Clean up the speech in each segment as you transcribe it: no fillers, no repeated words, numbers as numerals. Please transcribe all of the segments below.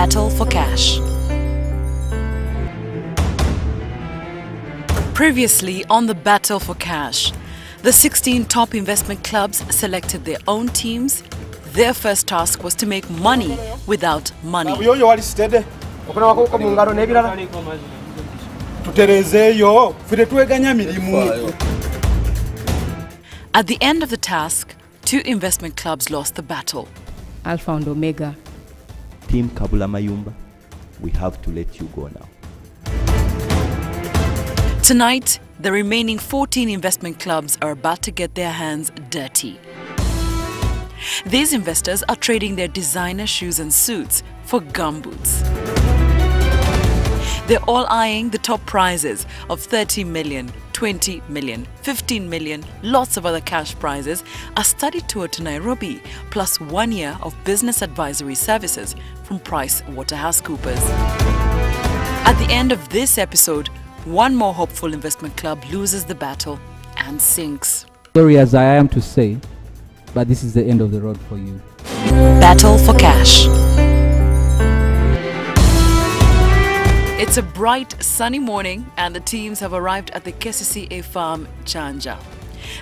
Battle for Cash. Previously on the Battle for Cash, the 16 top investment clubs selected their own teams. Their first task was to make money without money. At the end of the task, 2 investment clubs lost the battle. Alpha and Omega. Team Kabula Mayumba, we have to let you go now. Tonight, the remaining 14 investment clubs are about to get their hands dirty. These investors are trading their designer shoes and suits for gumboots. They're all eyeing the top prizes of 30 million, 20 million, 15 million, lots of other cash prizes, a study tour to Nairobi, plus 1 year of business advisory services from PricewaterhouseCoopers. At the end of this episode, one more hopeful investment club loses the battle and sinks. Sorry as I am to say, but this is the end of the road for you. Battle for Cash. It's a bright, sunny morning and the teams have arrived at the KCCA farm, Chanja.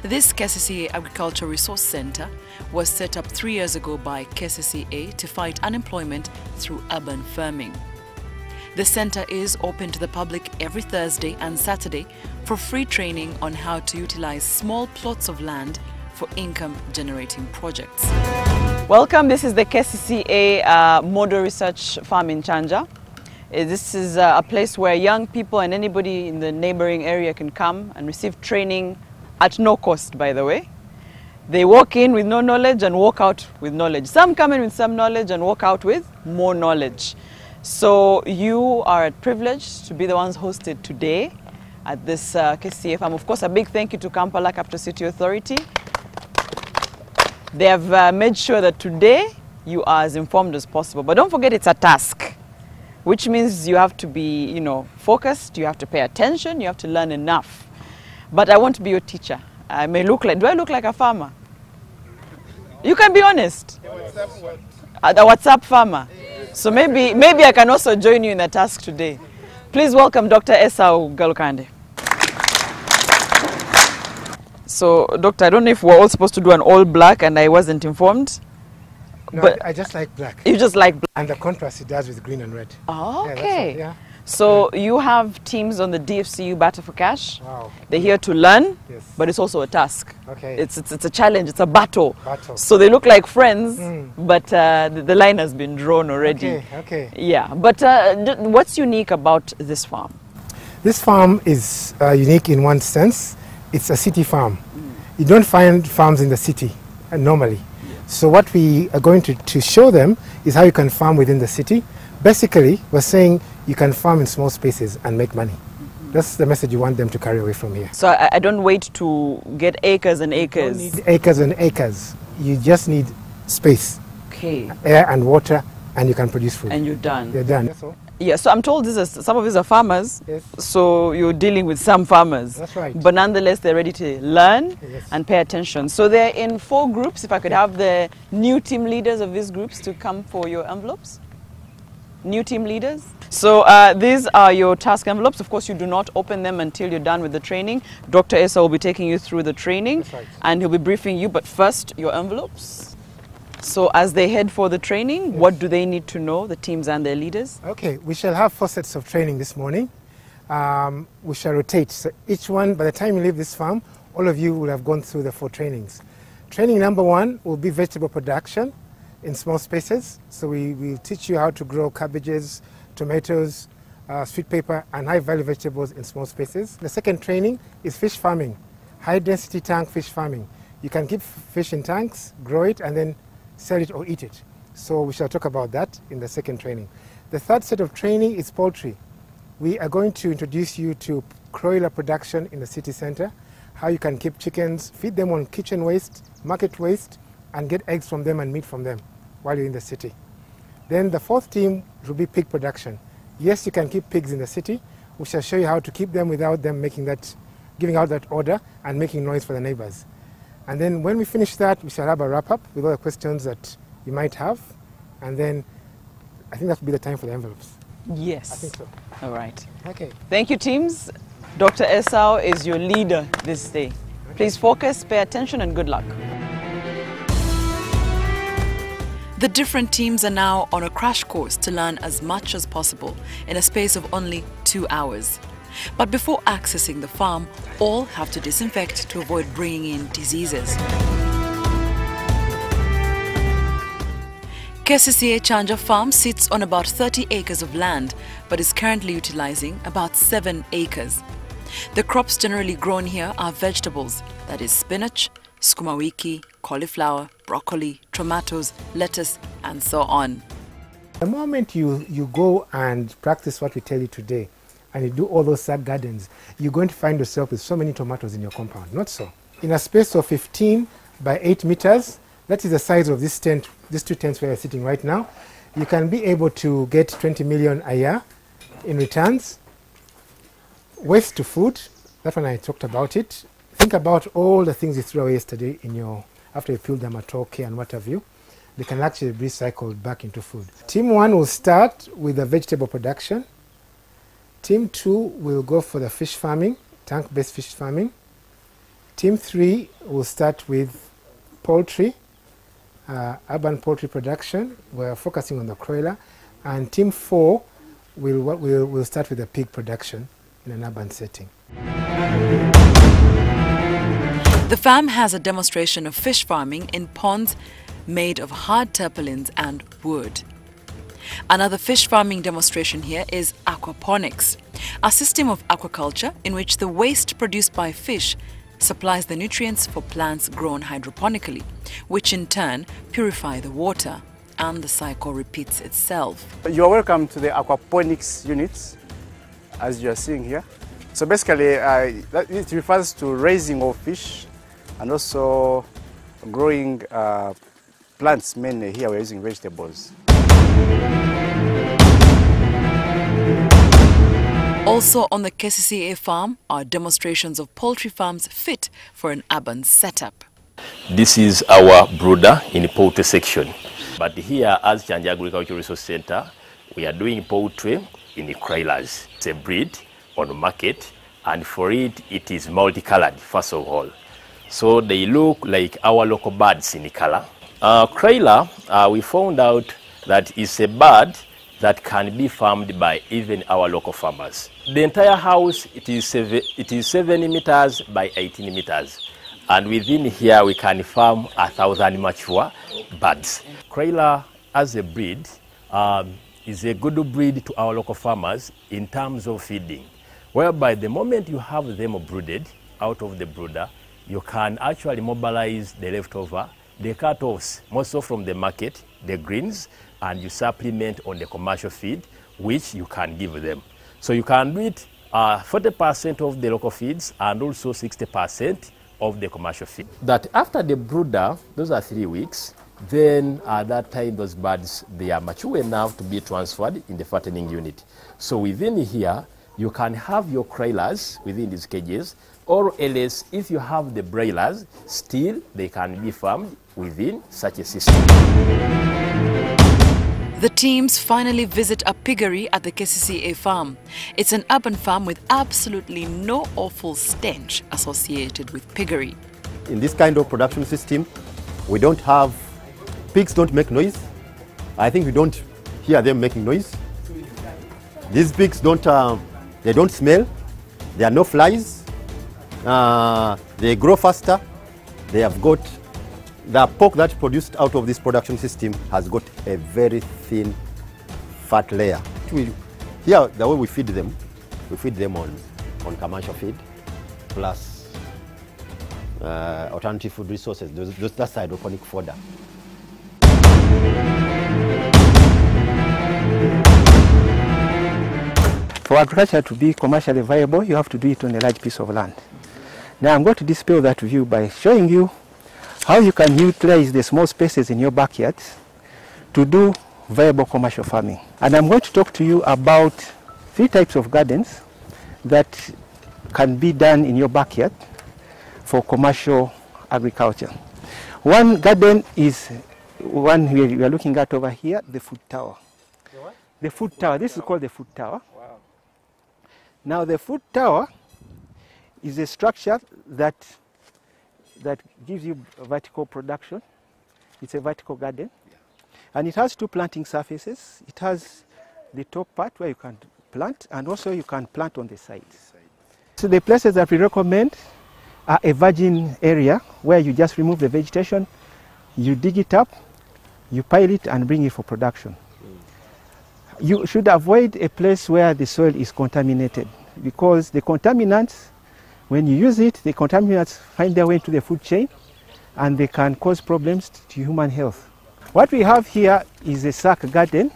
This KCCA Agricultural Resource Center was set up 3 years ago by KCCA to fight unemployment through urban farming. The center is open to the public every Thursday and Saturday for free training on how to utilize small plots of land for income-generating projects. Welcome, this is the KCCA Model Research Farm in Chanja. This is a place where young people and anybody in the neighboring area can come and receive training at no cost, by the way. They walk in with no knowledge and walk out with knowledge. Some come in with some knowledge and walk out with more knowledge. So you are privileged to be the ones hosted today at this KCCA farm. Of course, a big thank you to Kampala Capital City Authority. They have made sure that today you are as informed as possible. But don't forget, it's a task, which means you have to be, focused, you have to pay attention, you have to learn enough. But I won't be your teacher. I may look like, do I look like a farmer? You can be honest. The WhatsApp farmer. So maybe I can also join you in the task today. Please welcome Dr. Esau Galukande. So, Doctor, I don't know if we're all supposed to do an all black and I wasn't informed. No, but I just like black. You just like black? And the contrast it does with green and red. Oh, okay. Yeah. So you have teams on the DFCU Battle for Cash. Wow. They're here to learn, yes, but it's also a task. Okay. It's a challenge, it's a battle. Battle. So they look like friends, but the line has been drawn already. Okay. Yeah, but what's unique about this farm? This farm is unique in one sense. It's a city farm. You don't find farms in the city normally. So what we are going to show them is how you can farm within the city. Basically, we're saying you can farm in small spaces and make money. That's the message you want them to carry away from here. So I don't wait to get acres and acres. You don't need acres and acres. You just need space, air and water, and you can produce food. And you're done. You're done. That's all. Yeah, so I'm told some of these are farmers, yes, so you're dealing with some farmers. That's right. But nonetheless, they're ready to learn, yes, and pay attention. So they're in 4 groups. If I could have the new team leaders of these groups to come for your envelopes. New team leaders. So these are your task envelopes. Of course, you do not open them until you're done with the training. Dr. Esa will be taking you through the training, right, and he'll be briefing you, but first, your envelopes. So as they head for the training, yes, what do they need to know, the teams and their leaders? Okay, we shall have 4 sets of training this morning. We shall rotate. So each one, by the time you leave this farm, all of you will have gone through the 4 trainings. Training number 1 will be vegetable production in small spaces. So we will teach you how to grow cabbages, tomatoes, sweet pepper, and high-value vegetables in small spaces. The second training is fish farming, high-density tank fish farming. You can keep fish in tanks, grow it, and then sell it or eat it. So we shall talk about that in the second training. The third set of training is poultry. We are going to introduce you to broiler production in the city center, how you can keep chickens, feed them on kitchen waste, market waste, and get eggs from them and meat from them while you're in the city. Then the fourth team will be pig production. Yes, you can keep pigs in the city. We shall show you how to keep them without them giving out that order and making noise for the neighbors. And then when we finish that, we shall have a wrap-up with all the questions that you might have. And then I think that would be the time for the envelopes. Yes. I think so. All right. Okay. Thank you, teams. Dr. Esau is your leader this day. Please focus, pay attention, and good luck. The different teams are now on a crash course to learn as much as possible in a space of only 2 hours. But before accessing the farm, all have to disinfect to avoid bringing in diseases. KCCA Chanja Farm sits on about 30 acres of land, but is currently utilizing about 7 acres. The crops generally grown here are vegetables, that is spinach, sukuma wiki, cauliflower, broccoli, tomatoes, lettuce, and so on. The moment you go and practice what we tell you today, and you do all those sub gardens, you're going to find yourself with so many tomatoes in your compound. Not so. In a space of 15 by 8 meters, that is the size of this tent, these 2 tents where you're sitting right now, you can be able to get 20 million a year in returns. Waste to food, that one I talked about it. Think about all the things you threw away yesterday after you filled them at okay and what have you. They can actually be recycled back into food. Team 1 will start with the vegetable production. Team 2 will go for the fish farming, tank-based fish farming. Team 3 will start with poultry, urban poultry production. We're focusing on the broiler. And Team 4 will start with the pig production in an urban setting. The farm has a demonstration of fish farming in ponds made of hard tarpaulins and wood. Another fish farming demonstration here is aquaponics, a system of aquaculture in which the waste produced by fish supplies the nutrients for plants grown hydroponically, which in turn purify the water, and the cycle repeats itself. You are welcome to the aquaponics units, as you are seeing here. So basically, it refers to raising of fish and also growing plants. Mainly here we're using vegetables. Also on the KCCA farm are demonstrations of poultry farms fit for an urban setup. This is our brooder in the poultry section. But here as Chanja Agricultural Resource Center, we are doing poultry in the Krailers. It's a breed on the market, and for it, it is multicolored first of all. So they look like our local birds in the color. Krailer, we found out that it's a bird that can be farmed by even our local farmers. The entire house, it is 7 meters by 18 meters. And within here, we can farm 1,000 mature birds. Krailer, as a breed, is a good breed to our local farmers in terms of feeding, whereby the moment you have them brooded out of the brooder, you can actually mobilize the leftover, the cut-offs, mostly from the market, the greens, and you supplement on the commercial feed, which you can give them. So you can do it 40% of the local feeds and also 60% of the commercial feed. That after the brooder, those are 3 weeks, then at that time those birds, they are mature enough to be transferred in the fattening unit. So within here, you can have your Krailers within these cages, or else if you have the broilers, still they can be farmed within such a system. The teams finally visit a piggery at the KCCA farm. It's an urban farm with absolutely no awful stench associated with piggery. In this kind of production system, we don't have, pigs don't make noise. I think we don't hear them making noise. These pigs don't, they don't smell. There are no flies. They grow faster. They have got, the pork that produced out of this production system has got a very thin fat layer. Here, the way we feed them on commercial feed, plus alternative food resources, that's hydroponic fodder. For agriculture to be commercially viable, you have to do it on a large piece of land. Now I'm going to dispel that view by showing you how you can utilize the small spaces in your backyard to do viable commercial farming. And I'm going to talk to you about 3 types of gardens that can be done in your backyard for commercial agriculture. One garden is one we are looking at over here, the food tower. The food tower. This is called the food tower. Wow. Now the food tower is a structure that gives you vertical production. It's a vertical garden. And it has two planting surfaces. It has the top part where you can plant, and also you can plant on the sides. So the places that we recommend are a virgin area where you just remove the vegetation, you dig it up, you pile it and bring it for production. You should avoid a place where the soil is contaminated, because the contaminants, when you use it, the contaminants find their way into the food chain and they can cause problems to human health. What we have here is a sack garden.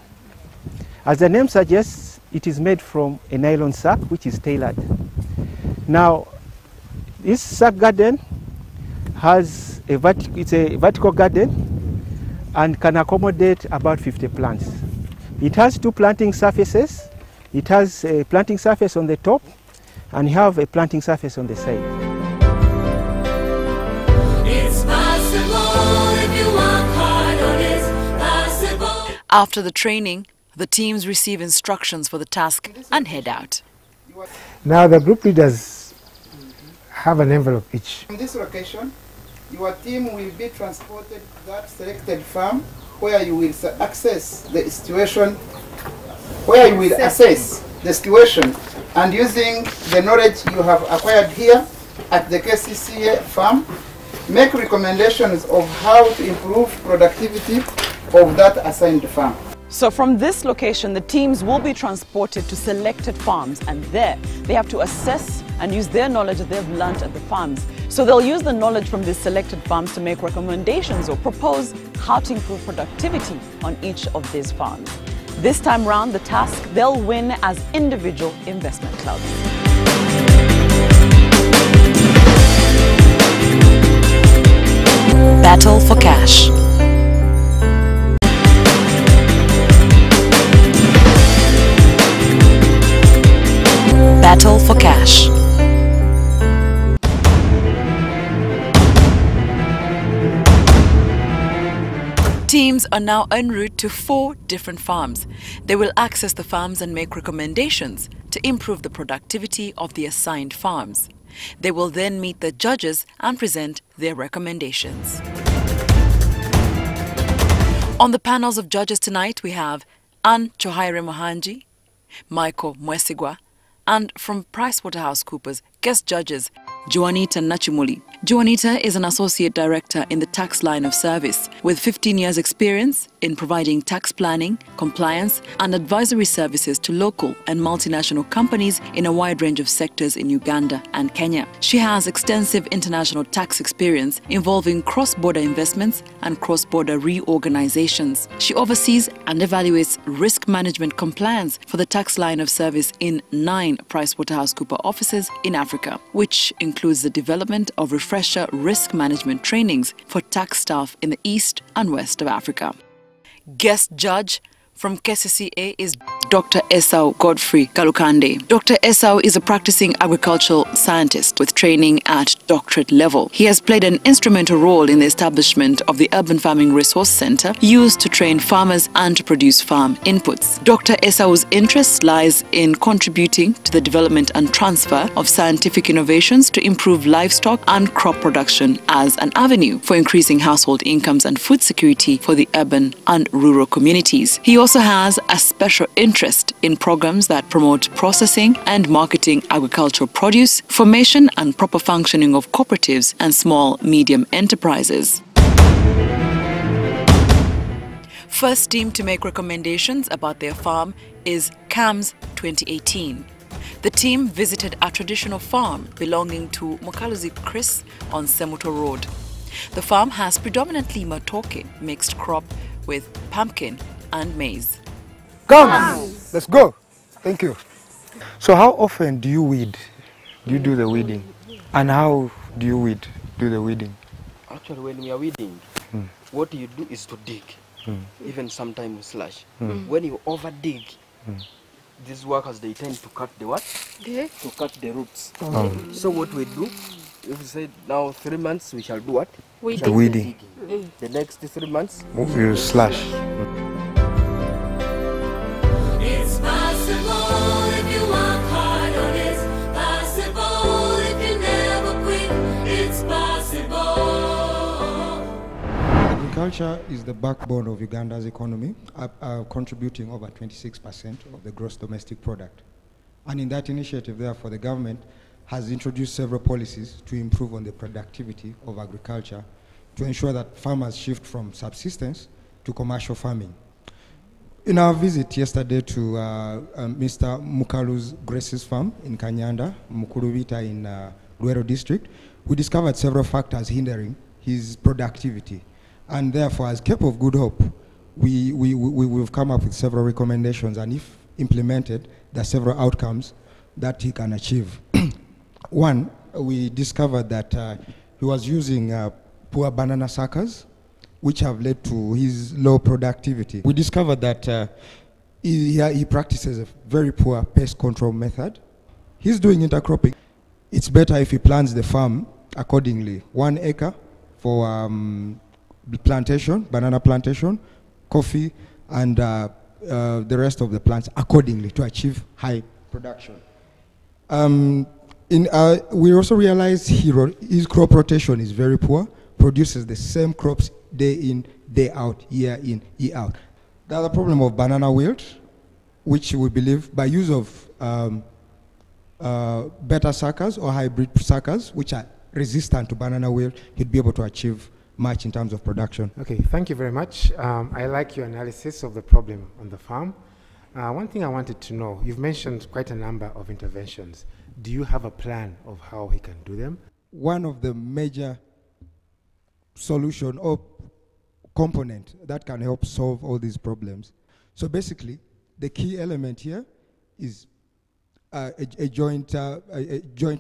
As the name suggests, it is made from a nylon sack which is tailored. Now, this sack garden has it's a vertical garden and can accommodate about 50 plants. It has two planting surfaces. It has a planting surface on the top and you have a planting surface on the side. It's possible if you work hard, or it's possible. After the training, the teams receive instructions for the task and head out. Now the group leaders have an envelope each. From this location, your team will be transported to that selected farm where you will assess the situation, and using the knowledge you have acquired here at the KCCA farm, make recommendations of how to improve productivity of that assigned farm. So from this location, the teams will be transported to selected farms, and there they have to assess and use their knowledge that they've learned at the farms. So they'll use the knowledge from these selected farms to make recommendations or propose how to improve productivity on each of these farms. This time round, the task they'll win as individual investment clubs. Battle for cash. Battle for cash. Teams are now en route to 4 different farms. They will access the farms and make recommendations to improve the productivity of the assigned farms. They will then meet the judges and present their recommendations. On the panels of judges tonight, we have Ann Chohaire Mohanji, Michael Mwesigwa, and from PricewaterhouseCoopers, guest judges Juanita Nachimuli. Juanita is an associate director in the tax line of service with 15 years experience in providing tax planning, compliance and advisory services to local and multinational companies in a wide range of sectors in Uganda and Kenya. She has extensive international tax experience involving cross-border investments and cross-border reorganizations. She oversees and evaluates risk management compliance for the tax line of service in 9 PricewaterhouseCoopers offices in Africa, which includes the development of refresher risk management trainings for tax staff in the East and West of Africa. Guest judge from KCCA is Dr. Esau Godfrey Kalukande. Dr. Esau is a practicing agricultural scientist with training at doctorate level. He has played an instrumental role in the establishment of the Urban Farming Resource Center used to train farmers and to produce farm inputs. Dr. Esau's interest lies in contributing to the development and transfer of scientific innovations to improve livestock and crop production as an avenue for increasing household incomes and food security for the urban and rural communities. He also has a special interest in programs that promote processing and marketing agricultural produce, formation and proper functioning of cooperatives and small-medium enterprises. First team to make recommendations about their farm is CAMS 2018. The team visited a traditional farm belonging to Mukaluzi Chris on Semuto Road. The farm has predominantly matoke, mixed crop with pumpkin and maize. Come! Let's go! Thank you. So how often do you weed? Do you do the weeding? And how do you do the weeding? Actually, when we are weeding, what you do is to dig. Even sometimes slash. When you over dig, these workers, they tend to cut the what? To cut the roots. So what we do, if we say now 3 months, we shall do what? The weeding. The next 3 months, you slash. Agriculture is the backbone of Uganda's economy, contributing over 26% of the gross domestic product. And in that initiative, therefore, the government has introduced several policies to improve on the productivity of agriculture to ensure that farmers shift from subsistence to commercial farming. In our visit yesterday to Mr. Mukalu's Grace's farm in Kanyanda, Mukurubita in Luero district, we discovered several factors hindering his productivity. And therefore, as Cape of Good Hope, we've come up with several recommendations, and if implemented, there are several outcomes that he can achieve. One, we discovered that he was using poor banana suckers, which have led to his low productivity. We discovered that he practices a very poor pest control method. He's doing intercropping. It's better if he plants the farm accordingly. 1 acre for plantation, banana plantation, coffee, and the rest of the plants accordingly to achieve high production. We also realized his crop rotation is very poor, produces the same crops day in, day out, year in, year out. The other problem of banana wilt, which we believe by use of beta suckers or hybrid suckers, which are resistant to banana wilt, he'd be able to achieve much in terms of production. Okay, thank you very much. I like your analysis of the problem on the farm. One thing I wanted to know, you've mentioned quite a number of interventions. Do you have a plan of how he can do them? One of the major solution or component that can help solve all these problems. So basically, the key element here is a joint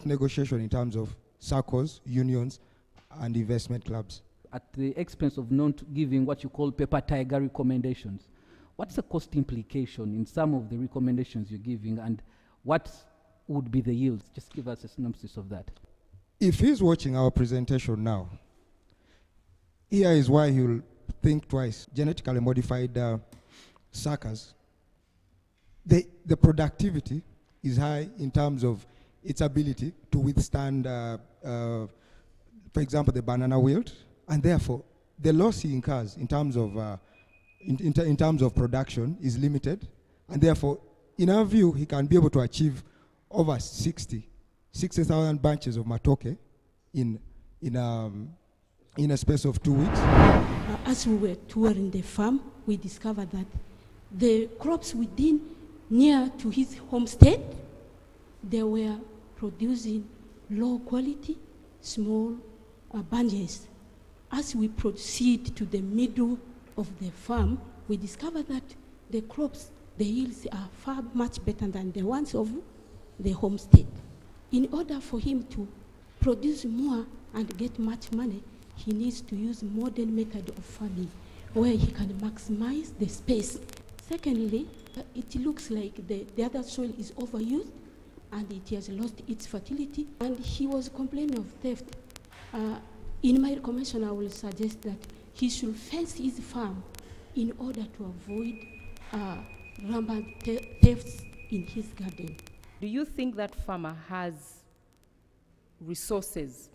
negotiation in terms of SACCOs, unions, and investment clubs. At the expense of not giving what you call paper tiger recommendations, what's the cost implication in some of the recommendations you're giving, and what would be the yields? Just give us a synopsis of that. If he's watching our presentation now, here is why he'll think twice. Genetically modified suckers, the productivity is high in terms of its ability to withstand, for example, the banana wilt, and therefore the loss he incurs in terms of in terms of production is limited, and therefore, in our view, he can be able to achieve over 60,000 bunches of matoke in a space of 2 weeks. As we were touring the farm, we discovered that the crops within near to his homestead, they were producing low quality, small bunches. As we proceed to the middle of the farm, we discovered that the crops, the yields are far much better than the ones of the homestead. In order for him to produce more and get much money, he needs to use modern method of farming where he can maximize the space. Secondly, it looks like the other soil is overused and it has lost its fertility, and he was complaining of theft. In my recommendation, I will suggest that he should fence his farm in order to avoid rampant thefts in his garden. Do you think that farmer has resources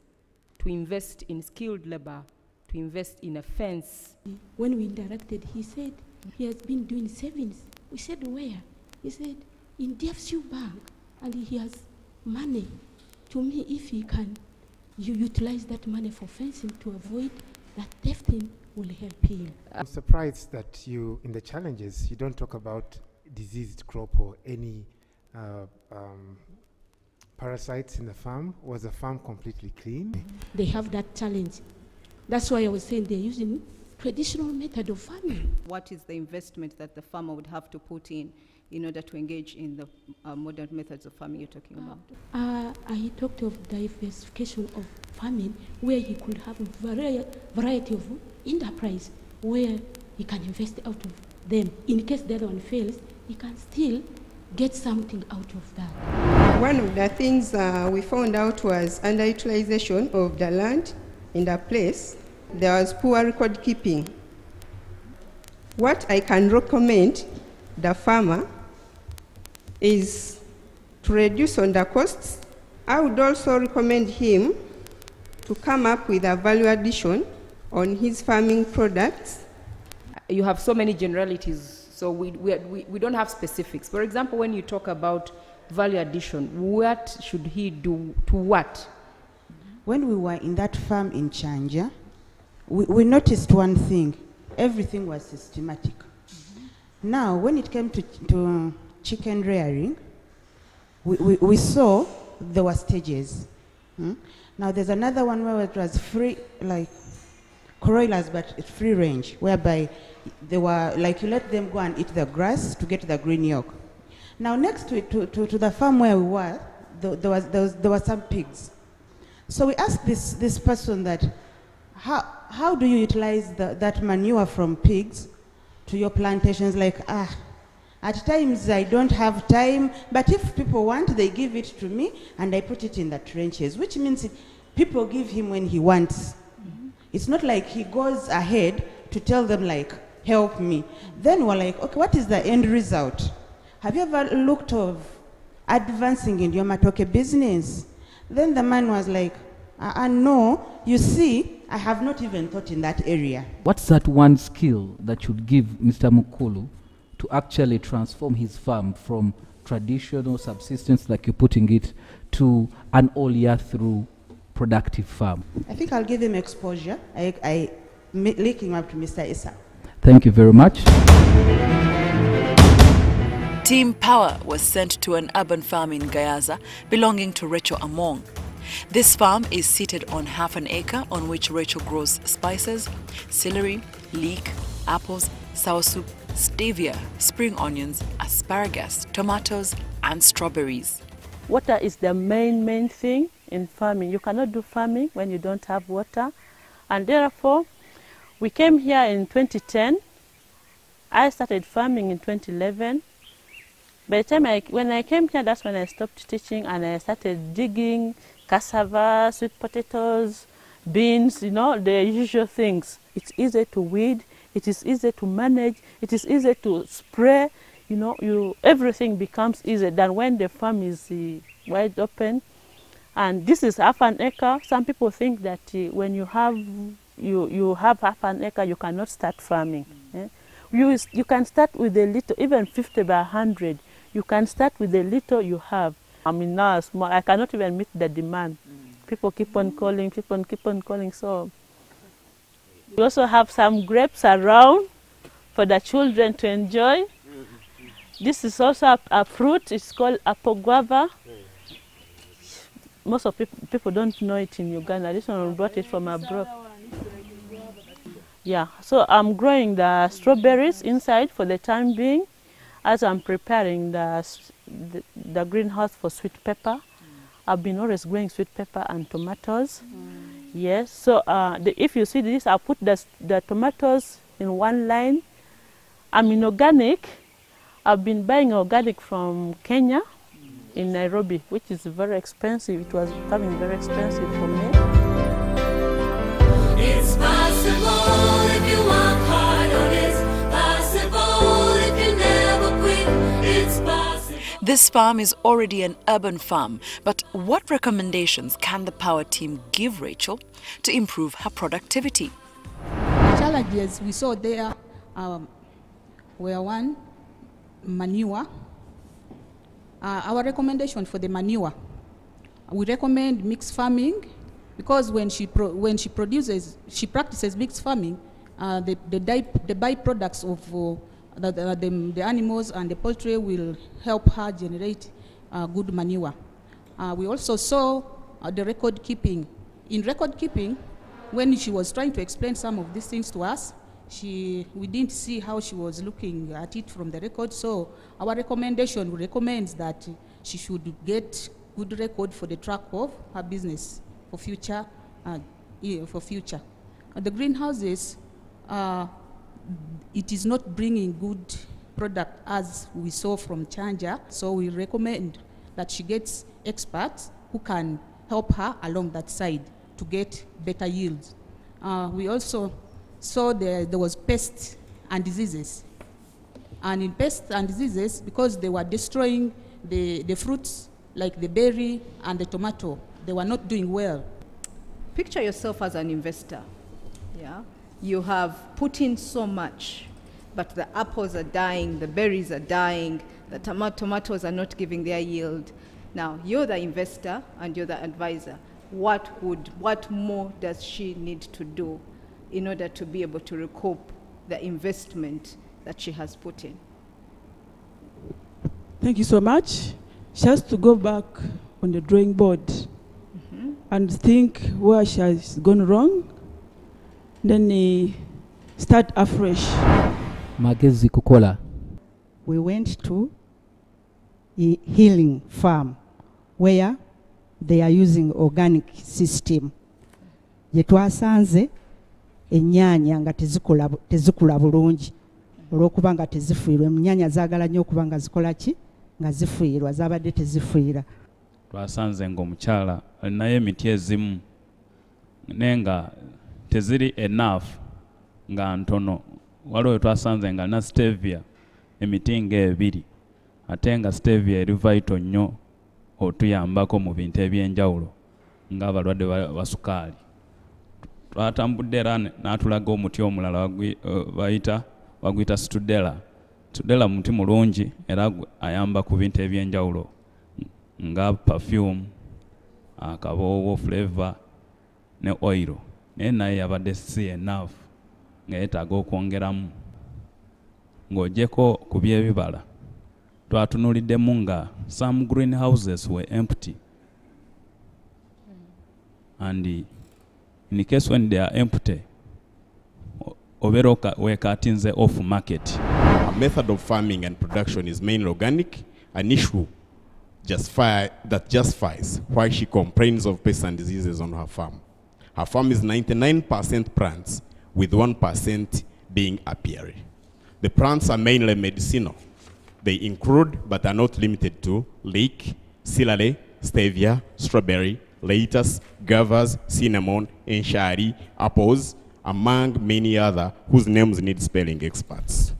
to invest in skilled labor, to invest in a fence? When we interacted, he said he has been doing savings. We said, where? He said, in DFCU Bank, and he has money. To me, if he can utilize that money for fencing to avoid that thefting, will help him. I'm surprised that you, in the challenges, you don't talk about diseased crop or any parasites in the farm. Was the farm completely clean? They have that challenge. That's why I was saying they're using traditional method of farming. What is the investment that the farmer would have to put in order to engage in the modern methods of farming you're talking about? I talked of diversification of farming, where he could have a variety of enterprise where he can invest out of them. In case the other one fails, he can still get something out of that. One of the things we found out was underutilization of the land in the place. There was poor record keeping. What I can recommend the farmer is to reduce on the costs. I would also recommend him to come up with a value addition on his farming products. You have so many generalities, so we don't have specifics. For example, when you talk about value addition, what should he do to what? When we were in that farm in Chanja, we noticed one thing. Everything was systematic. Now, when it came to chicken rearing, we saw there were stages. Now, there's another one where it was free, like broilers, but it's free range, whereby they were like you let them go and eat the grass to get the green yolk. Now, next to the farm where we were, there were some pigs. So we asked this person that, how do you utilize that manure from pigs to your plantations? Like, at times I don't have time, but if people want, they give it to me and I put it in the trenches, which means people give him when he wants. It's not like he goes ahead to tell them like, help me. Then we're like, okay, what is the end result? Have you ever looked of advancing in your matoke business? Then the man was like, no, you see, I have not even thought in that area. What's that one skill that should give Mr. Mukulu to actually transform his farm from traditional subsistence, like you're putting it, to an all year through productive farm? I think I'll give him exposure. I link him up to Mr. Issa. Thank you very much. Team Power was sent to an urban farm in Gayaza belonging to Rachel Among. This farm is seated on half an acre on which Rachel grows spices, celery, leek, apples, soursop, stevia, spring onions, asparagus, tomatoes, and strawberries. Water is the main thing in farming. You cannot do farming when you don't have water. And therefore, we came here in 2010. I started farming in 2011. By the time when I came here, that's when I stopped teaching and I started digging cassava, sweet potatoes, beans, you know, the usual things. It's easy to weed, it is easy to manage, it is easy to spray, you know, everything becomes easy than when the farm is wide open. And this is half an acre. Some people think that when you have half an acre, you cannot start farming. You can start with a little, even 50 by 100. You can start with the little you have. I mean, now small, I cannot even meet the demand. People keep on calling, so we also have some grapes around for the children to enjoy. This is also a fruit, it's called apple guava. Most of people don't know it in Uganda. This one we brought it from abroad. Yeah, so I'm growing the strawberries inside for the time being as I'm preparing the greenhouse for sweet pepper. I've been always growing sweet pepper and tomatoes. Yes, so if you see this, I'll put the tomatoes in one line. I'm in organic. I've been buying organic from Kenya in Nairobi, which is very expensive. It was becoming very expensive for me. It's possible if you work hard, or it's possible if you never quit. It's possible. This farm is already an urban farm, but what recommendations can the Power team give Rachel to improve her productivity? Challenges we saw there were one, manure. Our recommendation for the manure, we recommend mixed farming, because when she practices mixed farming, the byproducts of the animals and the poultry will help her generate good manure. We also saw the record keeping. In record keeping, when she was trying to explain some of these things to us, we didn't see how she was looking at it from the record. So our recommendation recommends that she should get good record for the track of her business for future. The greenhouses, it is not bringing good product as we saw from Chanja. So we recommend that she gets experts who can help her along that side to get better yields. We also saw there was pests and diseases. And in pests and diseases, because they were destroying the fruits like the berry and the tomato, they were not doing well. Picture yourself as an investor. Yeah, you have put in so much, but the apples are dying, the berries are dying, the tomatoes are not giving their yield. Now, you're the investor and you're the advisor. What more does she need to do in order to be able to recoup the investment that she has put in? Thank you so much. She has to go back on the drawing board and think where she has gone wrong, then start afresh. Magezi kukola. We went to a healing farm where they are using organic system. Yetwasanze ennyanja nga tezikula bulungi olw'okuba nga tezifuirwa. Ennyanja zaagala nnyo okuba nga zikola ki? Nga zifuirwa, zaabadde tezifuira. Twasanze ng'omukyala alinayo emiti ezimu naye nga teziri enough nga ntono. Waliwo we twasanze nga na stevia emiti ng'ebiri ate nga stevia eri vital nnyo otuyambako mu bintu eby'enjawulo ng'abalwadde ba sukaali. Twatambudde era n'atulaga omuti omulala baguyita studella. Studella muti mulungi era ayamba ku bintu eby'enjawulo nga perfume, akaboobo, flavor ne oil. Naye naye yabadde si enough nga yeetaaga okwongeramu. Ng'ogyeko ku by'ebibala twatunuuliddemu nga some greenhouses were empty. And in case when they are empty, obeera weekatinze off market. Our method of farming and production is mainly organic, an issue that justifies why she complains of pests and diseases on her farm. Her farm is 99% plants, with 1% being apiary. The plants are mainly medicinal. They include, but are not limited to, leek, celery, stevia, strawberry, lettuce, guavas, cinnamon, enshari, apples, among many other whose names need spelling experts.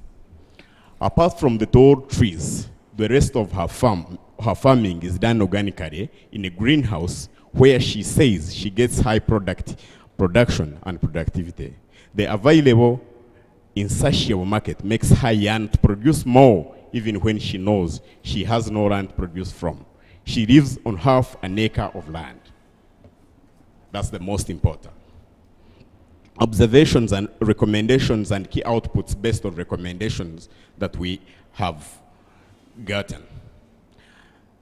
Apart from the tall trees, the rest of her farming is done organically in a greenhouse where she says she gets high production and productivity. The available insatiable market makes her yearn to produce more even when she knows she has no land to produce from. She lives on half an acre of land. That's the most important. Observations and recommendations and key outputs based on recommendations that we have gotten.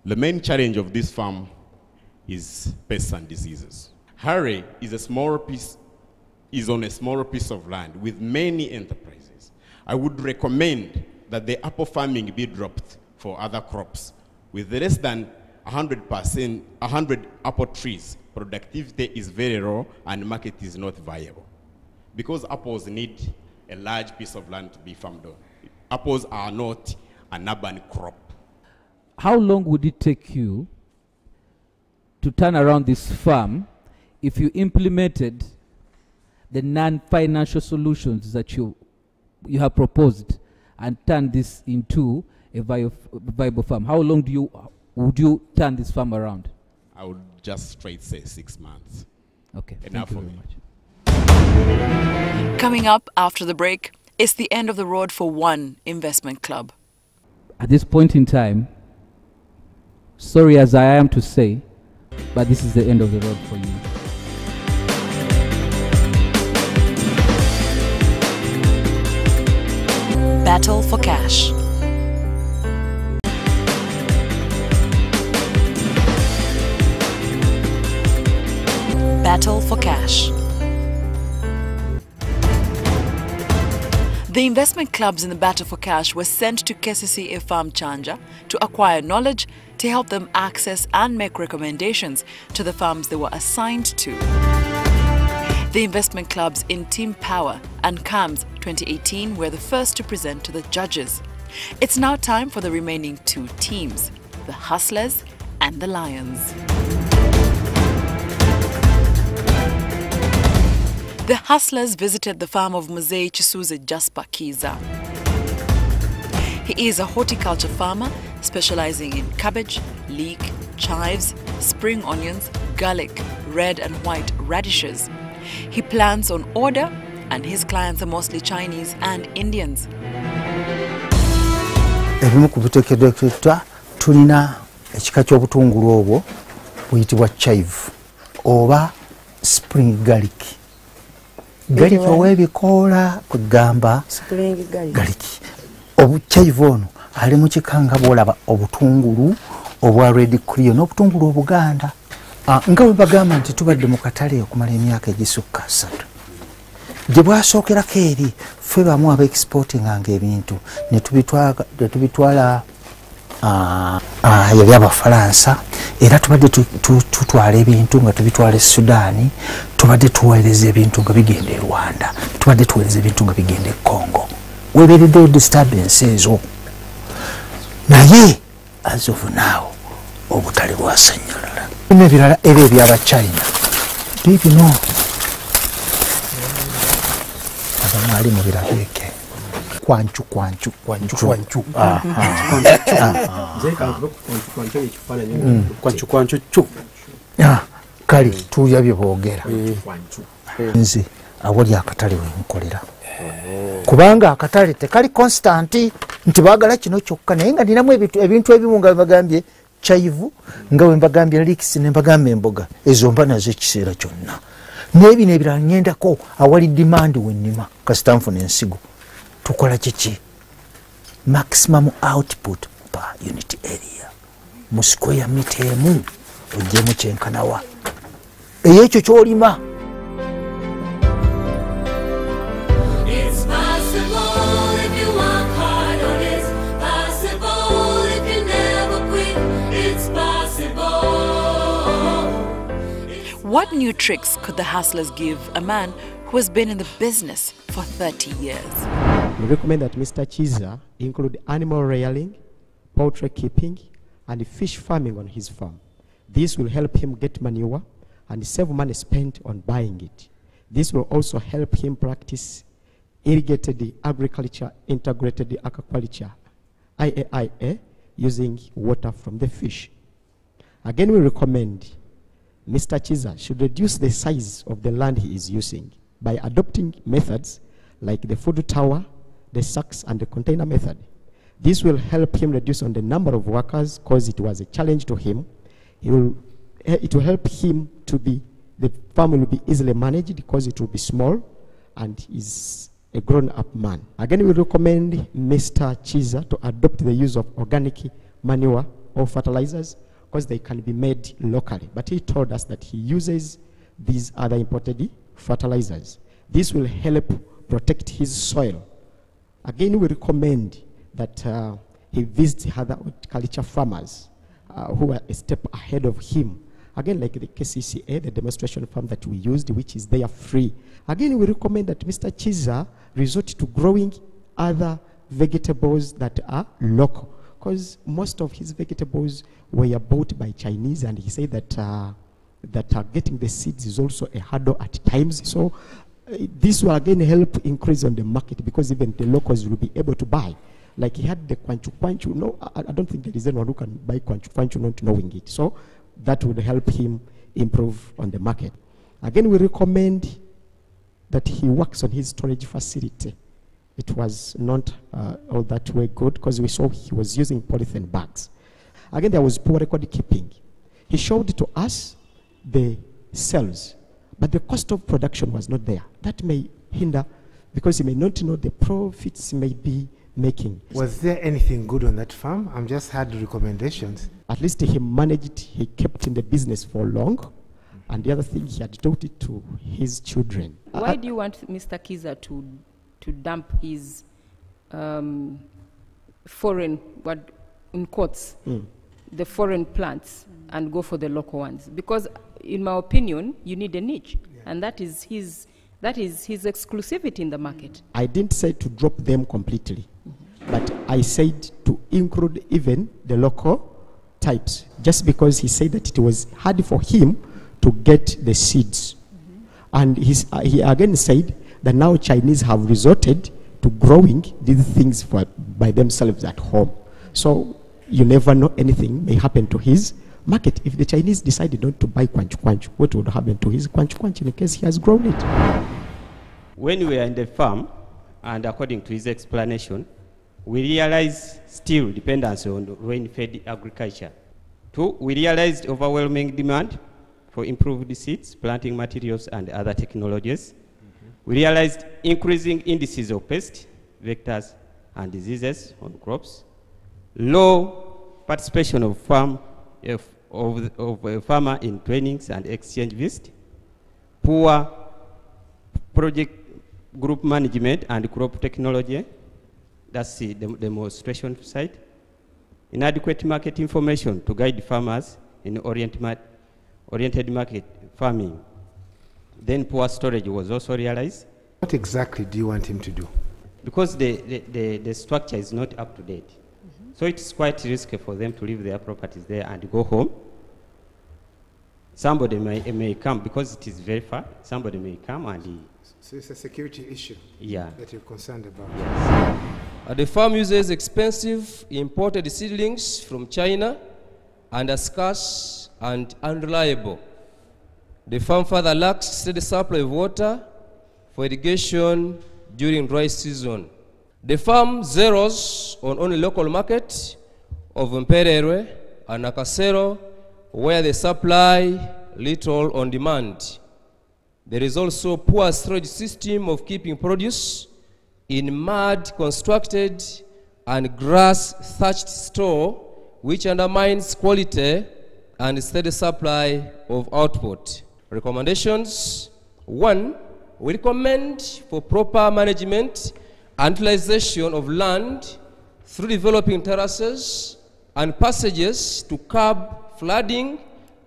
The main challenge of this farm is pests and diseases. Harry is on a smaller piece of land with many enterprises. I would recommend that the apple farming be dropped for other crops. With less than 100 apple trees, productivity is very low and market is not viable. Because apples need a large piece of land to be farmed on. Apples are not an urban crop. How long would it take you to turn around this farm if you implemented the non-financial solutions that you have proposed and turn this into a viable farm? How long would you turn this farm around? I would just straight say 6 months. Okay, enough thank you for very me. much. Coming up after the break, it's the end of the road for one investment club. At this point in time, sorry as I am to say, but this is the end of the road for you. Battle for cash. Battle for cash. The investment clubs in the Battle for Cash were sent to KCCA Farm Chanja to acquire knowledge to help them access and make recommendations to the farms they were assigned to. The investment clubs in Team Power and CAMS 2018 were the first to present to the judges. It's now time for the remaining two teams, the Hustlers and the Lions. The Hustlers visited the farm of Mzee Chisuze Jasper Kiza. He is a horticulture farmer specializing in cabbage, leek, chives, spring onions, garlic, red and white radishes. He plants on order and his clients are mostly Chinese and Indians. Ebimu ku biteekeddwa tulina ekika ky'obutungulu obwo buyitibwa chive oba spring garlic. Garlic ow'ebikoola kwegamba garlic. Chive ono ali mu kikanga bw'olaba obutungulu obwa red clear n'obutungulu obuganda. Nga bwe bagamba nti tubadde mu katale okumala emyaka egisukka 3. Gye bwasookerako eri ffe bamu aba-exportinganga ebintu ne tubitwala yali Abafalansa, era tubadde tutwala ebintu nga tubitwala e Sudaani, tubadde tuweereza ebintu nga bigenda e Rwanda, tubadde tuweereza ebintu nga bigenda e Congo. Weebeereddeyo disturbance ezo. Naye as of now obutale bwasannyalala. Ebirala era ebyaba China bibino abamali mu birabike kwancu kale tulya bye boogera nze awali akatale wenkolera kubanga akatale tekali constanti nti baagala kino kyokka naye nga ninamu ebintu ebimu nga bagambye chive nga bwe mbagambye leeks ne mbagambye emboga ezo mba nazo ekiseera kyonna n'ebino ebirala ngendako awali demand wennima kasita nfuna ensigo tukola kiki maximum output per unit area mu square meter emu ogyemu kyenkanawa eyekyo kyolima. What new tricks could the hustlers give a man who has been in the business for 30 years? We recommend that Mr. Chiza include animal rearing, poultry keeping, and fish farming on his farm. This will help him get manure and save money spent on buying it. This will also help him practice irrigated agriculture, integrated aquaculture, IAIA, using water from the fish. Again, we recommend Mr. Chiza should reduce the size of the land he is using by adopting methods like the food tower, the sacks, and the container method. This will help him reduce on the number of workers because it was a challenge to him. It will help him to be, the farm will be easily managed because it will be small and is a grown-up man. Again, we recommend Mr. Chiza to adopt the use of organic manure or fertilizers because they can be made locally. But he told us that he uses these other imported fertilizers. This will help protect his soil. Again, we recommend that he visits other horticulture farmers who are a step ahead of him. Again, like the KCCA, the demonstration farm that we used, which is there free. Again, we recommend that Mr. Chiza resort to growing other vegetables that are local, because most of his vegetables were bought by Chinese, and he said that getting the seeds is also a hurdle at times. So this will again help increase on the market because even the locals will be able to buy. Like he had the kwanchu. No, I don't think there is anyone who can buy kwanchu not knowing it. So that would help him improve on the market. Again, we recommend that he works on his storage facility. It was not all that way good because we saw he was using polythene bags. Again, there was poor record keeping. He showed to us the sales, but the cost of production was not there. That may hinder because he may not know the profits he may be making. Was there anything good on that farm? I'm just had recommendations. At least he managed, he kept in the business for long, and the other thing, he had taught it to his children. Why do you want Mr. Chiza to dump his foreign, what in quotes, the foreign plants and go for the local ones? Because in my opinion, you need a niche, and that is his exclusivity in the market. I didn't say to drop them completely, but I said to include even the local types, just because he said that it was hard for him to get the seeds. And he again said that now Chinese have resorted to growing these things by themselves at home. So you never know, anything may happen to his market. If the Chinese decided not to buy kwanchu, what would happen to his kwanchu in case he has grown it? When we were in the farm, and according to his explanation, we realized still dependence on rain-fed agriculture. 2, we realized overwhelming demand for improved seeds, planting materials, and other technologies. We realized increasing indices of pests, vectors, and diseases on crops. Low participation of a farmer in trainings and exchange visits. Poor project group management and crop technology. That's the demonstration site. Inadequate market information to guide farmers in oriented market farming. Then poor storage was also realized. What exactly do you want him to do? Because the structure is not up to date. So it's quite risky for them to leave their properties there and go home. Somebody may come, because it is very far, somebody may come and... So it's a security issue that you're concerned about. Yes. The farm uses expensive imported seedlings from China and are scarce and unreliable. The farm further lacks steady supply of water for irrigation during dry season. The farm zeroes on only local market of Mpererwe and Nakasero, where they supply little on demand. There is also poor storage system of keeping produce in mud constructed and grass thatched store, which undermines quality and steady supply of output. Recommendations: 1, we recommend for proper management and utilization of land through developing terraces and passages to curb flooding,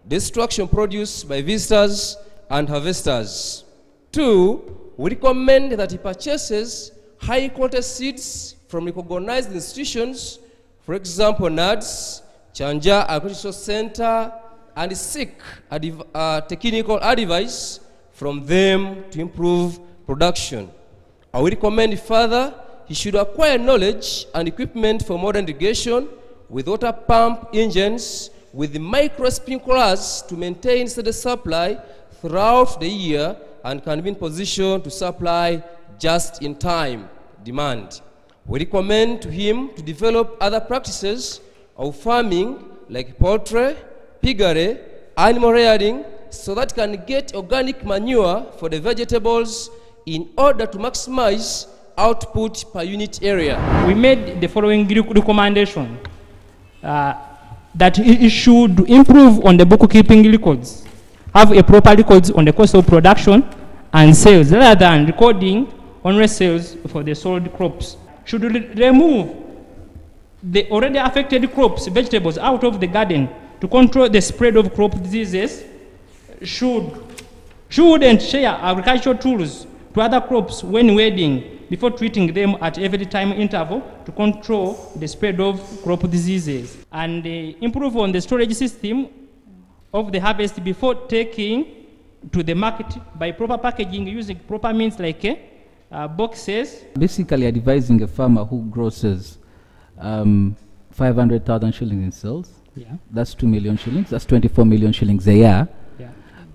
destruction produced by visitors and harvesters. 2, we recommend that he purchases high-quality seeds from recognized institutions, for example, NADS, Chanja Agricultural Center, and seek technical advice from them to improve production. I would recommend further he should acquire knowledge and equipment for modern irrigation with water pump engines with the micro sprinklers to maintain steady supply throughout the year and can be in position to supply just in time demand. We recommend to him to develop other practices of farming like poultry, piggery, animal rearing, so that can get organic manure for the vegetables in order to maximize output per unit area. We made the following recommendation that he should improve on the bookkeeping records, have a proper records on the cost of production and sales, rather than recording only sales for the sold crops. Should remove the already affected crops, vegetables, out of the garden to control the spread of crop diseases. Shouldn't share agricultural tools to other crops when weeding before treating them at every time interval to control the spread of crop diseases. And improve on the storage system of the harvest before taking to the market by proper packaging using proper means like boxes. Basically advising a farmer who grosses 500,000 shillings in sales, that's 2 million shillings, that's 24 million shillings a year,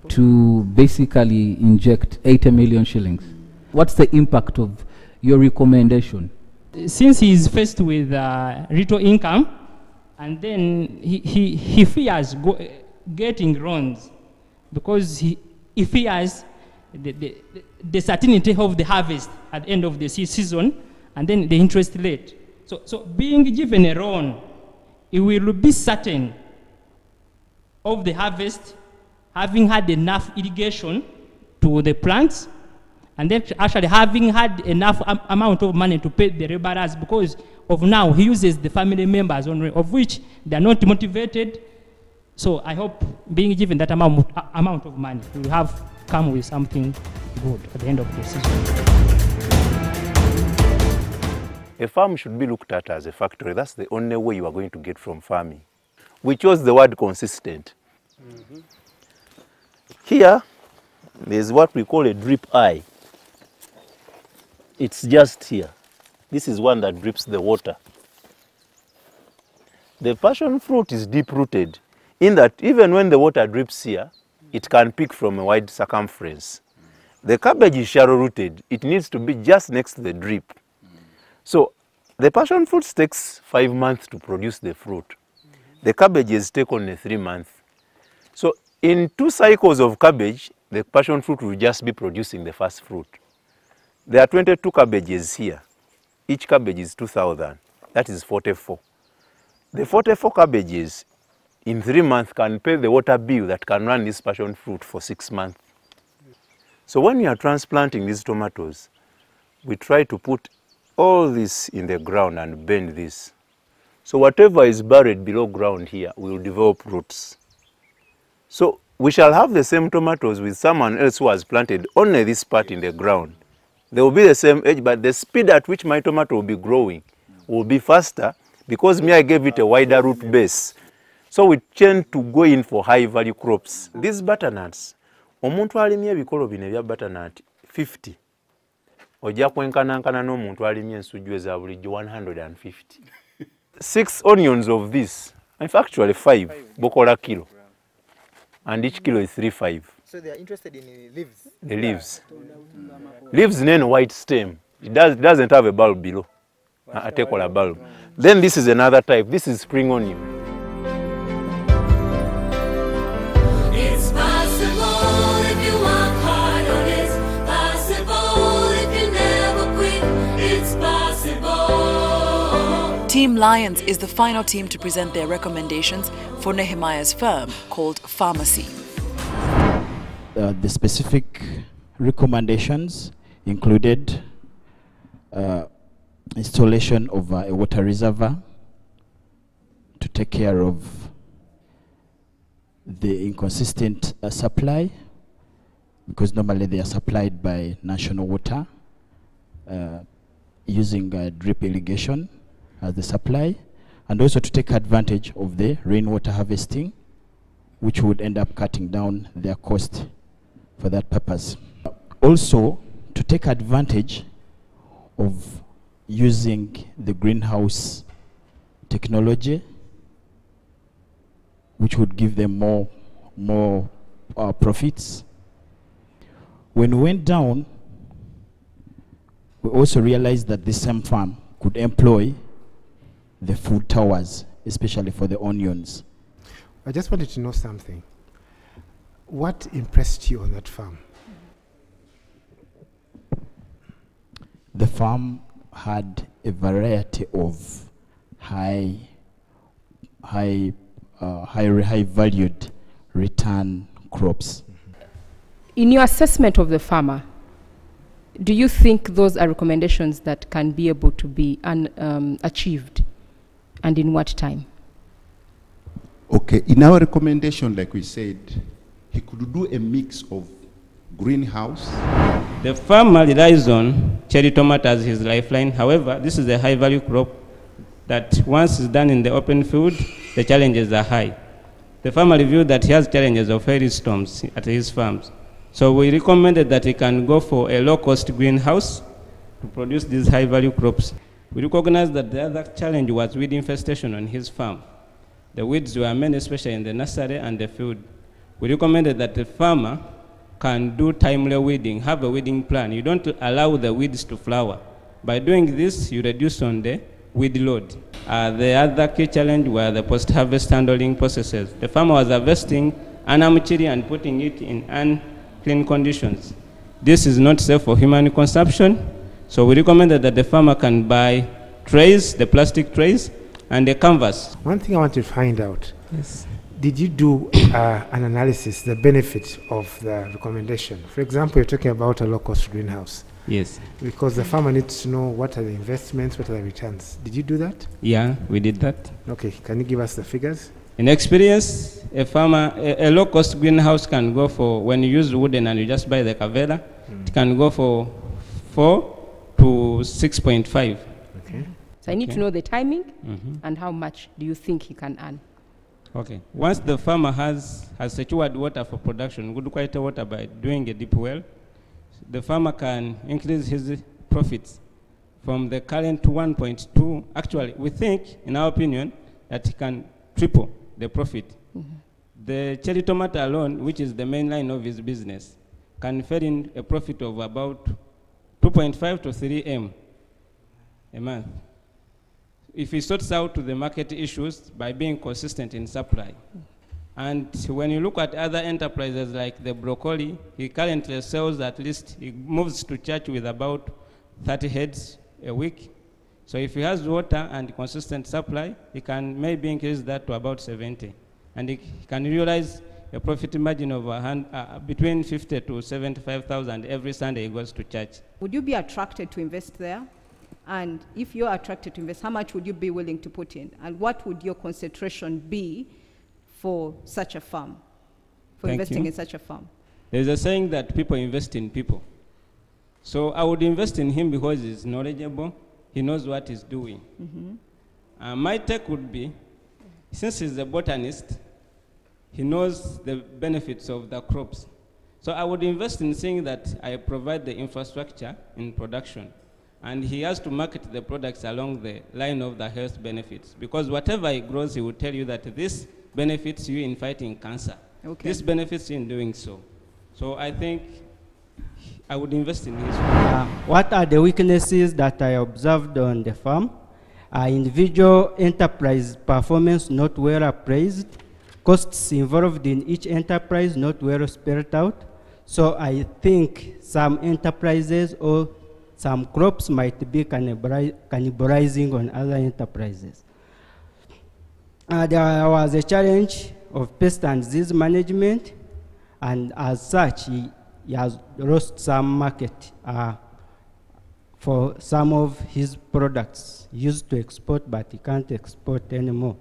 to basically inject 80 million shillings. What's the impact of your recommendation? Since he is faced with little income, and then he fears getting loans, because he fears the certainty of the harvest at the end of the season, and then the interest rate. So being given a loan, it will be certain of the harvest, having had enough irrigation to the plants, and then actually having had enough amount of money to pay the laborers, because of now he uses the family members only, of which they are not motivated. So I hope being given that amount of money, we will have come with something good at the end of the season. A farm should be looked at as a factory. That's the only way you are going to get from farming. We chose the word consistent. Here, there's what we call a drip eye. It's just here. This is one that drips the water. The passion fruit is deep-rooted, in that even when the water drips here, it can pick from a wide circumference. The cabbage is shallow rooted. It needs to be just next to the drip. So the passion fruit takes 5 months to produce the fruit. The cabbages take only 3 months. So in 2 cycles of cabbage, the passion fruit will just be producing the first fruit. There are 22 cabbages here. Each cabbage is 2,000. That is 44. The 44 cabbages in 3 months can pay the water bill that can run this passion fruit for 6 months. So when we are transplanting these tomatoes, we try to put all this in the ground and bend this. So whatever is buried below ground here will develop roots. So we shall have the same tomatoes with someone else who has planted only this part in the ground. They will be the same age, but the speed at which my tomato will be growing will be faster because me, I gave it a wider root base. So we tend to go in for high value crops. These butternuts, omuntu alimye ebikolo bino ebya butternut 50. Ojja kwenkanankana n'omuntu alimye ensujju eza bulijjo 150. 6 onions of this, in fact actually 5, bokola kilo. And each kilo is 3.5. So they are interested in the leaves? The leaves. Leaves in white stem. It doesn't have a bulb below. A tekola bulb. Then this is another type. This is spring onion. It's possible if you work hard on it. Possible if you never quit. It's possible. Team Lions is the final team to present their recommendations for Nehemiah's firm called Pharmacy. The specific recommendations included installation of a water reservoir to take care of the inconsistent supply, because normally they are supplied by national water, using drip irrigation as the supply, and also to take advantage of the rainwater harvesting, which would end up cutting down their cost for that purpose. Also, to take advantage of using the greenhouse technology, which would give them more profits. When we went down, we also realized that the same farm could employ the food towers, especially for the onions. I just wanted to know something. What impressed you on that farm? The farm had a variety of high valued return crops. In your assessment of the farmer, do you think those are recommendations that can be able to be achieved, and in what time? Okay, in our recommendation, like we said, he could do a mix of greenhouse. The farmer relies on cherry tomato as his lifeline. However, this is a high value crop that once it's done in the open field, the challenges are high. The farmer reviewed that he has challenges of hailstorms at his farms. So we recommended that he can go for a low-cost greenhouse to produce these high-value crops. We recognized that the other challenge was weed infestation on his farm. The weeds were many, especially in the nursery and the field. We recommended that the farmer can do timely weeding, have a weeding plan. You don't allow the weeds to flower. By doing this, you reduce on the weed load. The other key challenge were the post-harvest handling processes. The farmer was harvesting anamuchiri and putting it in unclean conditions. This is not safe for human consumption, so we recommended that the farmer can buy trays, the plastic trays, and the canvas. One thing I want to find out. Yes. Did you do an analysis, the benefit of the recommendation? For example, you're talking about a low-cost greenhouse. Yes. Because the farmer needs to know what are the investments, what are the returns. Did you do that? Yeah, we did that. Okay, can you give us the figures? In experience, a low-cost greenhouse can go for, when you use wooden and you just buy the cavera, it can go for 4 to 6.5. Okay. So I need to know the timing and how much do you think he can earn? Okay. Once the farmer has secured water for production, good quality water by doing a deep well, the farmer can increase his profits from the current 1.2. Actually, we think, in our opinion, that he can triple the profit. The cherry tomato alone, which is the main line of his business, can fetch in a profit of about 2.5 to 3 M a month if he sorts out the market issues by being consistent in supply. And when you look at other enterprises like the broccoli, he currently sells at least, he moves to church with about 30 heads a week. So if he has water and consistent supply, he can maybe increase that to about 70. And he can realize a profit margin of between 50 to 75,000 every Sunday he goes to church. Would you be attracted to invest there? And if you're attracted to invest, how much would you be willing to put in? And what would your concentration be for such a farm, for investing in such a farm? There's a saying that people invest in people. So I would invest in him because he's knowledgeable, he knows what he's doing. My take would be, since he's a botanist, he knows the benefits of the crops. So I would invest in seeing that I provide the infrastructure in production. And he has to market the products along the line of the health benefits. Because whatever he grows, he will tell you that this benefits you in fighting cancer. Okay. This benefits you in doing so. So I think I would invest in his What are the weaknesses that I observed on the farm? Individual enterprise performance not well appraised, costs involved in each enterprise not well spelled out. So I think some enterprises or some crops might be cannibalizing on other enterprises. There was a challenge of pest and disease management, and as such, he has lost some market for some of his products. He used to export, but he can't export anymore.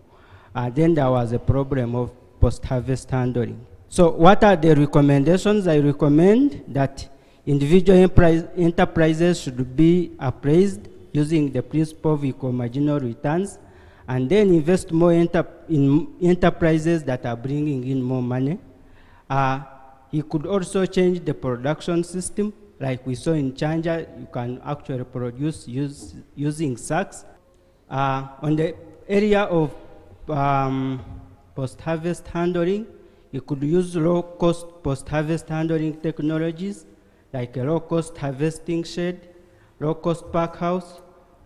Then there was a problem of post-harvest handling. So what are the recommendations? I recommend that individual enterprises should be appraised using the principle of equal marginal returns, and then invest more in enterprises that are bringing in more money. He could also change the production system. Like we saw in Chanja, you can actually produce using sacks. On the area of post-harvest handling, you could use low-cost post-harvest handling technologies, like a low-cost harvesting shed, low-cost pack house,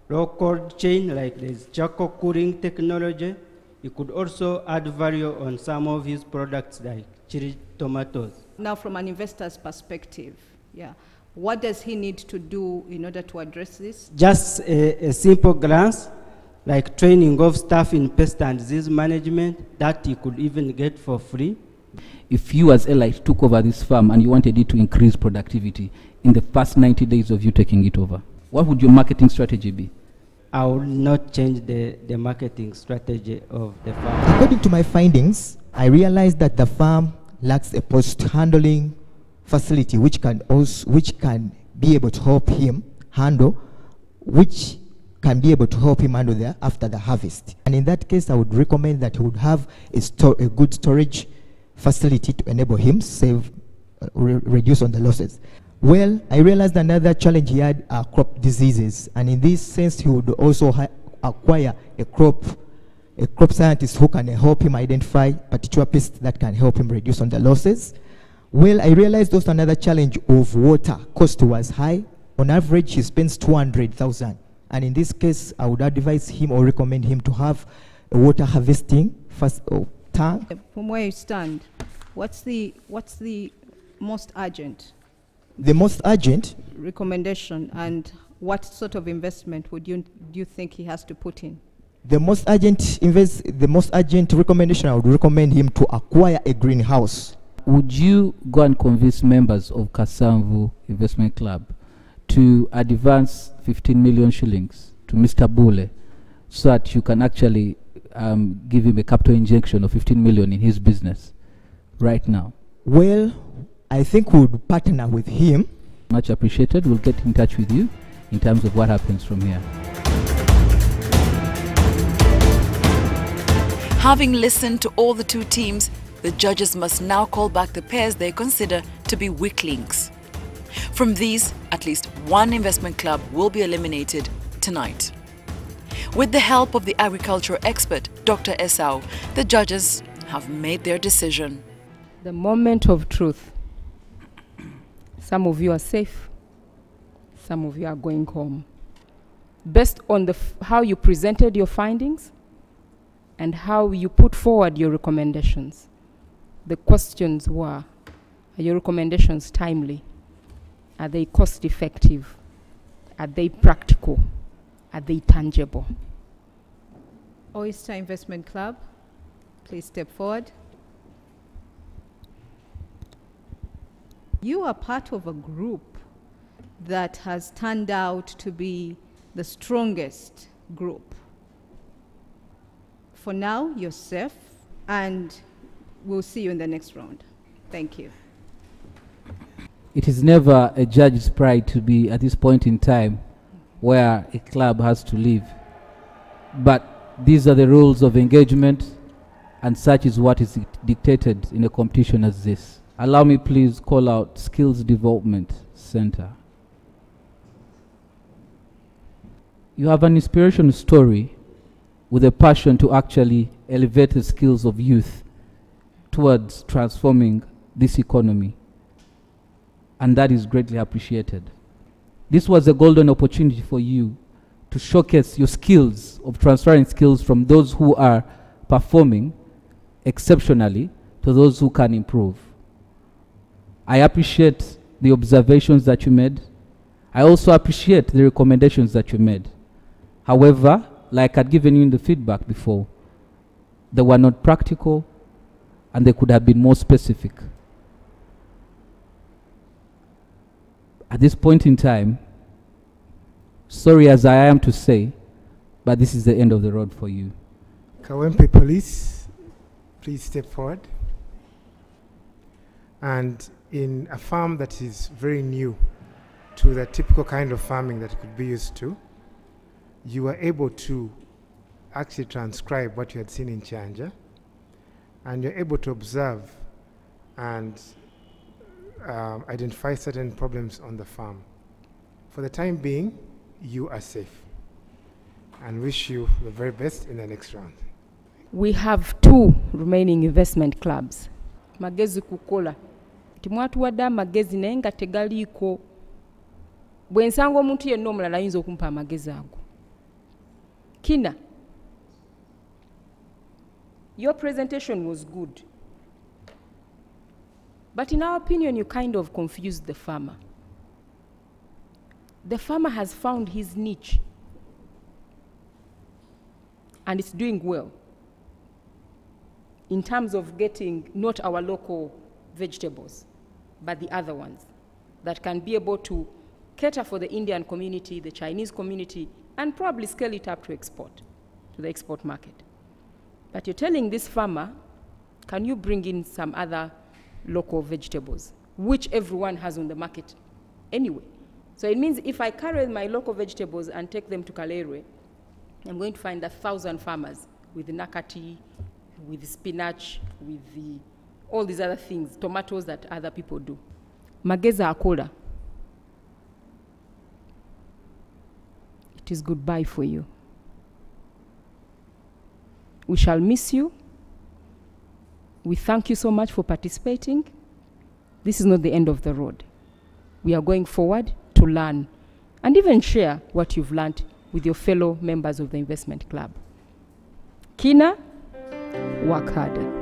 low-cold chain, like this charcoal cooling technology. You could also add value on some of his products, like cherry tomatoes. Now, from an investor's perspective, what does he need to do in order to address this? Just a simple glance, like training of staff in pest and disease management, that you could even get for free. If you as Elite took over this farm and you wanted it to increase productivity in the first 90 days of you taking it over, what would your marketing strategy be? I will not change the marketing strategy of the farm. According to my findings, I realized that the farm lacks a post-handling facility which can be able to help him handle there after the harvest. And in that case, I would recommend that he would have a good storage facility to enable him reduce on the losses. Well, I realized another challenge he had are crop diseases, and in this sense, he would also acquire a crop scientist who can help him identify particular pests that can help him reduce on the losses. Well, I realized also another challenge of water. Cost was high. On average, he spends 200,000. And in this case, I would advise him or recommend him to have a water harvesting tank. From where you stand, what's the most urgent? The most urgent recommendation, and what sort of investment do you think he has to put in? The most urgent recommendation, I would recommend him to acquire a greenhouse. Would you go and convince members of Kasamvu Investment Club to advance 15 million shillings to Mr. Bule so that you can actually give him a capital injection of 15 million in his business right now? Well, I think we would partner with him. Much appreciated. We'll get in touch with you in terms of what happens from here. Having listened to all the two teams, the judges must now call back the pairs they consider to be weak links. From these, at least one investment club will be eliminated tonight. With the help of the agricultural expert, Dr. Esau, the judges have made their decision. The moment of truth. Some of you are safe. Some of you are going home. Based on how you presented your findings and how you put forward your recommendations, the questions were, are your recommendations timely? Are they cost effective? Are they practical? Are they tangible? Oyster Investment Club, please step forward. You are part of a group that has turned out to be the strongest group. For now, you're safe, and we'll see you in the next round. Thank you. It is never a judge's pride to be at this point in time where a club has to leave. But these are the rules of engagement, and such is what is dictated in a competition as this. Allow me please call out Skills Development Center. You have an inspirational story with a passion to actually elevate the skills of youth towards transforming this economy, and that is greatly appreciated. This was a golden opportunity for you to showcase your skills of transferring skills from those who are performing exceptionally to those who can improve. I appreciate the observations that you made. I also appreciate the recommendations that you made. However, like I'd given you in the feedback before, they were not practical and they could have been more specific. At this point in time, sorry as I am to say, but this is the end of the road for you. Kawempe Police, please step forward. And in a farm that is very new to the typical kind of farming that you could be used to, you were able to actually transcribe what you had seen in Chanja, and you're able to observe and identify certain problems on the farm. For the time being, you are safe, and wish you the very best in the next round. We have 2 remaining investment clubs. Magezi kukola. Timwatuwadde amagezi naye nga tegaliiko. Bwe nsanga omuntu yenna omulala ayinza okumpa amagezi ago. Kina, your presentation was good. But in our opinion, you kind of confused the farmer. The farmer has found his niche, and it's doing well in terms of getting not our local vegetables, but the other ones that can be able to cater for the Indian community, the Chinese community, and probably scale it up to export, to the export market. But you're telling this farmer, can you bring in some other local vegetables, which everyone has on the market anyway? So it means if I carry my local vegetables and take them to Kalerwe, I'm going to find 1,000 farmers with nakati, with spinach, with all these other things, tomatoes that other people do. Mageza akola. It is goodbye for you. We shall miss you. We thank you so much for participating. This is not the end of the road. We are going forward to learn and even share what you've learned with your fellow members of the investment club. Kina, work harder.